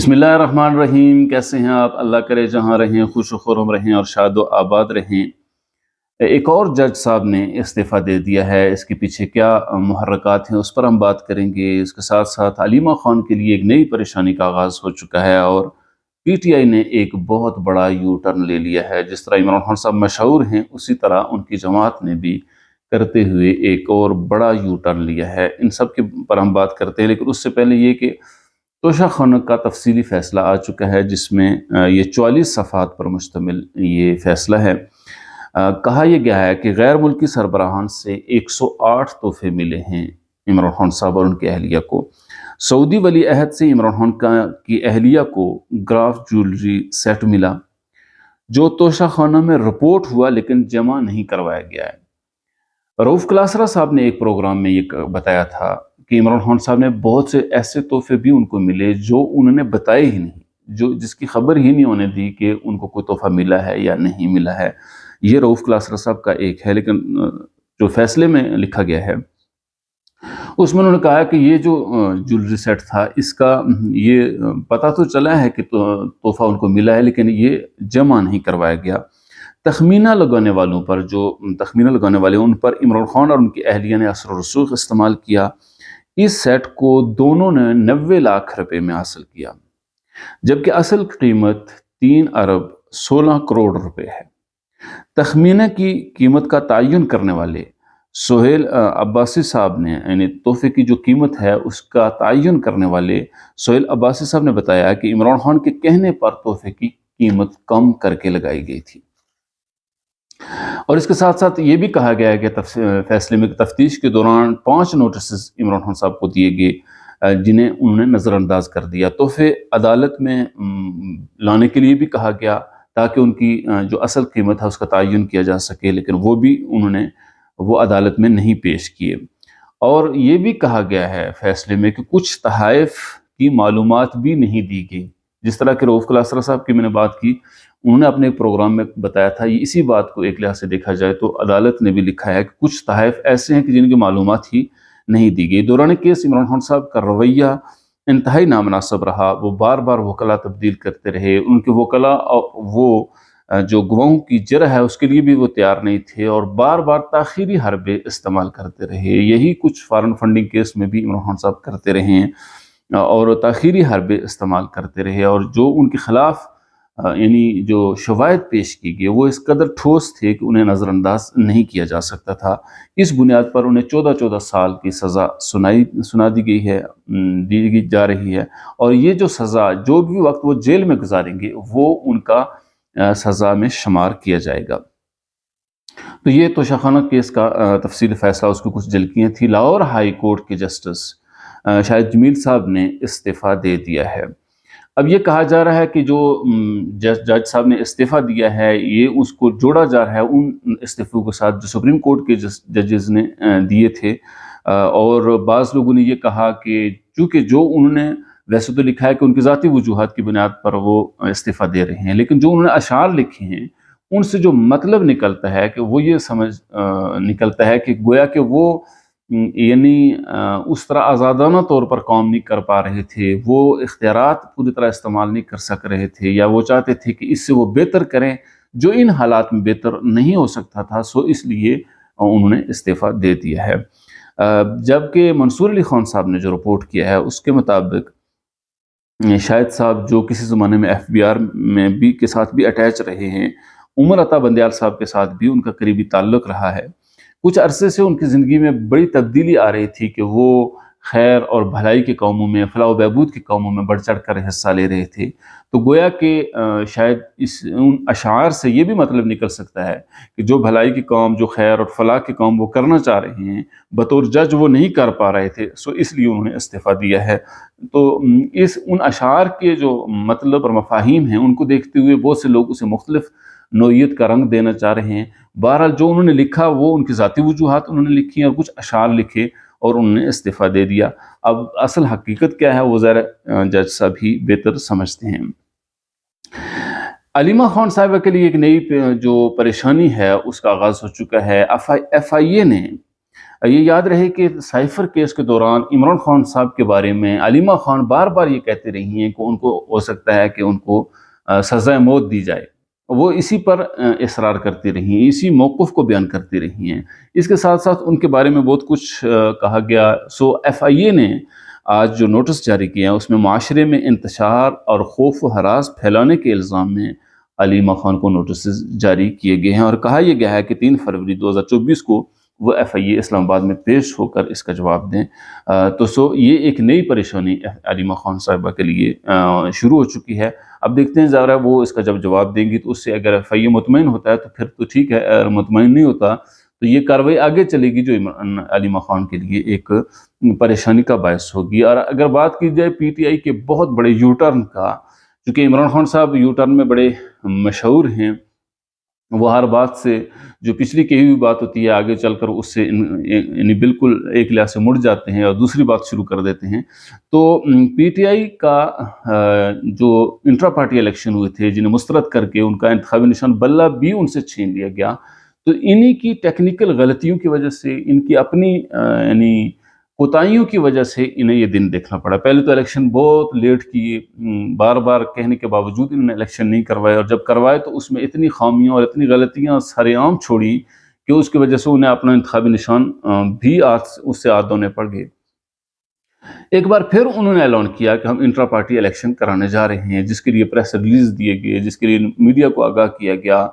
बिस्मिल्लाहिर्रहमानिर्रहीम। कैसे हैं आप? अल्लाह करे जहाँ रहें खुश खुर्रम रहें और शाद व आबाद रहें। एक और जज साहब ने इस्तीफ़ा दे दिया है। इसके पीछे क्या मुहर्रकात हैं उस पर हम बात करेंगे। इसके साथ साथ हलीमा खान के लिए एक नई परेशानी का आगाज़ हो चुका है और पीटीआई ने एक बहुत बड़ा यू टर्न ले लिया है। जिस तरह इमरान खान साहब मशहूर हैं उसी तरह उनकी जमात ने भी करते हुए एक और बड़ा यू टर्न लिया है। इन सब के पर हम बात करते हैं, लेकिन उससे पहले ये कि तोशा खाना का तफसीली फ़ैसला आ चुका है जिसमें ये 44 सफ़हात पर मुश्तमिल ये फ़ैसला है। कहा यह गया है कि गैर मुल्की सरबराहान से 108 तोहफे मिले हैं इमरान खान साहब और उनकी अहलिया को। सऊदी वली अहद से इमरान खान की अहलिया को ग्राफ ज्वेलरी सेट मिला जो तोशा खाना में रिपोर्ट हुआ लेकिन जमा नहीं करवाया गया है। रऊफ़ क्लासरा साहब ने एक प्रोग्राम में ये बताया था कि इमरान खान साहब ने बहुत से ऐसे तोहफे भी उनको मिले जो उन्होंने बताए ही नहीं, जो जिसकी खबर ही नहीं होने दी कि उनको कोई तोहफा मिला है या नहीं मिला है। ये रऊफ़ क्लासरा साहब का एक है, लेकिन जो फैसले में लिखा गया है उसमें उन्होंने कहा कि ये जो ज्वेलरी सेट था इसका ये पता तो चला है कि तोहफा उनको मिला है, लेकिन ये जमा नहीं करवाया गया। तखमीना लगाने वालों पर, जो तखमीना लगाने वाले उन पर इमरान खान और उनकी अहलिया ने असर रसूख इस्तेमाल किया। इस सेट को दोनों ने 90 लाख रुपए में हासिल किया, जबकि असल कीमत 3 अरब 16 करोड़ रुपए है। तखमीना की कीमत का तयन करने वाले सोहेल अब्बासी साहब ने, यानी तोहफे की जो कीमत है उसका तयन करने वाले सोहेल अब्बासी साहब ने बताया कि इमरान खान के कहने पर तोहफे की कीमत कम करके लगाई गई थी। और इसके साथ साथ ये भी कहा गया है कि फैसले में तफ्तीश के दौरान 5 नोटिस इमरान खान साहब को दिए गए जिन्हें उन्होंने नज़रअंदाज कर दिया। तोहफे अदालत में लाने के लिए भी कहा गया ताकि उनकी जो असल कीमत है उसका तयन किया जा सके, लेकिन वो भी उन्होंने वो अदालत में नहीं पेश किए। और ये भी कहा गया है फैसले में कि कुछ तहाइफ की मालूमात भी नहीं दी गई। जिस तरह के रऊफ़ क्लासरा साहब की मैंने बात की, उन्होंने अपने एक प्रोग्राम में बताया था। इसी बात को एक लिहाज से देखा जाए तो अदालत ने भी लिखा है कि कुछ तहाइफ ऐसे हैं कि जिनकी मालूमात ही नहीं दी गई। दौरान केस इमरान खान साहब का रवैया इंतहाई नामनासिब रहा। वो बार बार वकला तब्दील करते रहे। उनके वकला वो जो गवाहों की जरह है उसके लिए भी वो तैयार नहीं थे और बार बार ताख़ीरी हरबे इस्तेमाल करते रहे। यही कुछ फॉरेन फंडिंग केस में भी इमरान खान साहब करते रहे हैं और ताख़ीरी हरबे इस्तेमाल करते रहे। और जो उनके ख़िलाफ़ यानी जो शवाहिद पेश की गई वो इस कदर ठोस थे कि उन्हें नज़रअंदाज नहीं किया जा सकता था। इस बुनियाद पर उन्हें 14-14 साल की सज़ा सुना दी गई है, दी जा रही है। और ये जो सज़ा, जो भी वक्त वो जेल में गुजारेंगे वो उनका सज़ा में शुमार किया जाएगा। तो ये तोशा खाना केस का तफसीली फ़ैसला, उसकी कुछ झलकियाँ थी। लाहौर हाई कोर्ट के जस्टिस शाहिद जमील साहब ने इस्तीफ़ा दे दिया है। अब ये कहा जा रहा है कि जो जज साहब ने इस्तीफ़ा दिया है ये उसको जोड़ा जा रहा है उन इस्तीफ़ों के साथ जो सुप्रीम कोर्ट के जजेस ने दिए थे। और बाज़ लोगों ने ये कहा कि चूँकि जो उन्होंने, वैसे तो लिखा है कि उनकी ज़ाती वजूहात की बुनियाद पर वो इस्तीफ़ा दे रहे हैं, लेकिन जो उन्होंने अशार लिखे हैं उनसे जो मतलब निकलता है कि वो ये समझ निकलता है कि गोया कि वो यानी उस तरह आज़ादाना तौर पर काम नहीं कर पा रहे थे, वो इख्तियारात पूरी तरह इस्तेमाल नहीं कर सक रहे थे, या वो चाहते थे कि इससे वो बेहतर करें जो इन हालात में बेहतर नहीं हो सकता था। सो इसलिए उन्होंने इस्तीफ़ा दे दिया है। जबकि मंसूर अली खान साहब ने जो रिपोर्ट किया है उसके मुताबिक शाहिद साहब, जो किसी ज़माने में एफबीआर में भी के साथ भी अटैच रहे हैं, उमर अता बंदयाल साहब के साथ भी उनका करीबी ताल्लुक़ रहा है। कुछ अरसे से उनकी ज़िंदगी में बड़ी तब्दीली आ रही थी कि वो खैर और भलाई के कामों में, फलाह व बहबूद के कामों में बढ़ चढ़ कर हिस्सा ले रहे थे। तो गोया कि शायद इस उन अशार से ये भी मतलब निकल सकता है कि जो भलाई के काम, जो खैर और फलाह के काम वो करना चाह रहे हैं, बतौर जज वो नहीं कर पा रहे थे, सो इसलिए उन्होंने इस्तीफ़ा दिया है। तो इस उन अशार के जो मतलब और मफ़ाहीम हैं उनको देखते हुए बहुत से लोग उसे मुख्तलिफ़ नोयत का रंग देना चाह रहे हैं। बहरहाल जो उन्होंने लिखा वो उनकी ज़ाती वजूहात उन्होंने लिखी और कुछ अशार लिखे और उन्होंने इस्तीफ़ा दे दिया। अब असल हकीकत क्या है वो ज़रा जज साहब ही बेहतर समझते हैं। अलीमा खान साहिबा के लिए एक नई जो परेशानी है उसका आगाज़ हो चुका है। एफ आई ए ने یہ یاد رہے کہ سائفر کیس کے دوران عمران خان صاحب کے بارے میں علیمہ خان بار بار یہ کہتے رہی ہیں کہ ان کو ہو سکتا ہے کہ ان کو سزائے موت دی جائے، وہ اسی پر اصرار کرتی رہی ہیں، اسی موقف کو بیان کرتی رہی ہیں۔ اس کے ساتھ ساتھ ان کے بارے میں بہت کچھ کہا گیا۔ سو ایف آئی اے نے آج جو نوٹس جاری کیا اس میں معاشرے میں انتشار اور خوف و ہراس پھیلانے کے الزام میں علیمہ خان کو نوٹسز جاری کیے گئے ہیں، اور کہا یہ گیا ہے کہ 3 فروری 2024 کو وہ ایف آئی اے اسلام آباد میں پیش ہو کر اس کا جواب دیں۔ تو یہ ایک نئی پریشانی علیمہ خان صاحبہ کے لیے شروع ہو چکی ہے۔ اب دیکھتے ہیں ظاہر ہے وہ اس کا جب جواب دیں گی تو اس سے اگر ایف آئی اے مطمئن ہوتا ہے تو پھر تو ٹھیک ہے، اگر مطمئن نہیں ہوتا تو یہ کارروائی آگے چلے گی جو علیمہ خان کے لیے ایک پریشانی کا باعث ہوگی۔ اور اگر بات کی جائے پی ٹی آئی کے بہت بڑے یو ٹرن کا، چونکہ عمران خان صاحب یو ٹرن میں بڑے مشہور ہیں، وہ ہر بات سے جو پچھلی کہی ہوئی بات ہوتی ہے آگے چل کر اس سے یعنی بالکل ایک لحاظ سے مڑ جاتے ہیں اور دوسری بات شروع کر دیتے ہیں۔ تو پی ٹی آئی کا جو انٹرا پارٹی الیکشن ہوئے تھے جنہیں مسترد کر کے ان کا انتخابی نشان بلہ بھی ان سے چھین لیا گیا، تو انہی کی ٹیکنیکل غلطیوں کی وجہ سے، ان کی اپنی یعنی کوتاہیوں کی وجہ سے انہیں یہ دن دیکھنا پڑا۔ پہلے تو الیکشن بہت لیٹ کیے، بار بار کہنے کے باوجود انہوں نے الیکشن نہیں کروائے، اور جب کروائے تو اس میں اتنی خامیاں اور اتنی غلطیاں سرے عام چھوڑی کہ اس کی وجہ سے انہیں اپنا انتخابی نشان بھی اس سے ہاتھ دھونے پڑ گئے۔ ایک بار پھر انہوں نے اعلان کیا کہ ہم انٹرا پارٹی الیکشن کرانے جا رہے ہیں، جس کے لیے پریس ریلیز دیے گئے، جس کے لیے میڈیا کو آگاہ کیا گیا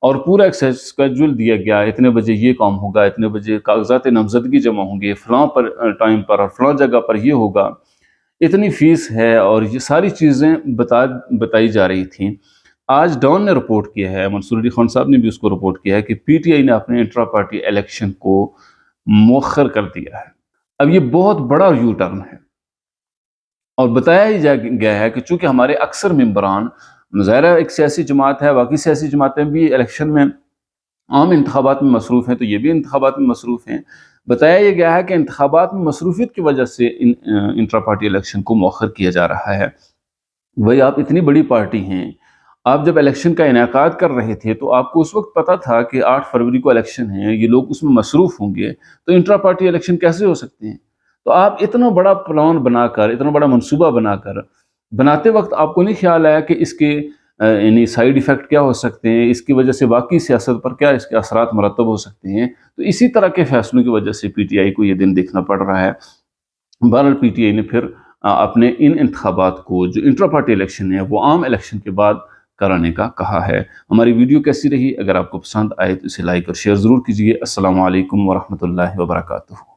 اور پورا ایک اسکیجول دیا گیا، اتنے بجے یہ کام ہوگا، اتنے بجے کاغذات نامزدگی جمع ہوں گے، فلاں پر ٹائم پر اور فلاں جگہ پر یہ ہوگا، اتنی فیس ہے، اور یہ ساری چیزیں بتائی جا رہی تھیں۔ آج ڈان نے رپورٹ کیا ہے، منصور علی خان صاحب نے بھی اس کو رپورٹ کیا ہے کہ پی ٹی آئی نے اپنے انٹرا پارٹی الیکشن کو مؤخر کر دیا ہے۔ اب یہ بہت بڑا یو ٹرن ہے، اور بتایا ہی گیا ہے کہ چونکہ ہمارے اکثر ممبران ظاہرہ ایک سیاسی جماعت ہے، باقی سیاسی جماعتیں بھی الیکشن میں عام انتخابات میں مصروف ہیں، تو یہ بھی انتخابات میں مصروف ہیں۔ بتایا یہ گیا ہے کہ انتخابات میں مصروفیت کی وجہ سے انٹرا پارٹی الیکشن کو مؤخر کیا جا رہا ہے۔ وہی آپ اتنی بڑی پارٹی ہیں، آپ جب الیکشن کا انعقاد کر رہے تھے تو آپ کو اس وقت پتا تھا کہ 8 فروری کو الیکشن ہے، یہ لوگ اس میں مصروف ہوں گے، تو انٹرا پارٹی الیکشن کیسے ہو سکتے ہیں؟ تو آپ اتنا بڑا پلان بنا کر، اتنا بڑا منصوبہ بنا کر، بناتے وقت آپ کو نہیں خیال آیا کہ اس کے یعنی سائیڈ ایفیکٹ کیا ہو سکتے ہیں، اس کی وجہ سے باقی سیاست پر کیا اس کے اثرات مرتب ہو سکتے ہیں؟ تو اسی طرح کے فیصلوں کی وجہ سے پی ٹی آئی کو یہ دن دیکھنا پڑ رہا ہے۔ بہرحال پی ٹی آئی نے پھر اپنے ان انتخابات کو جو انٹرا پارٹی الیکشن ہے وہ عام الیکشن کے بعد کرانے کا کہا ہے۔ ہماری ویڈیو کیسی رہی؟ اگر آپ کو پسند آئے تو اسے لائک اور شیئر ضرور کیجیے۔ السلام علیکم ورحمۃ اللہ وبرکاتہ۔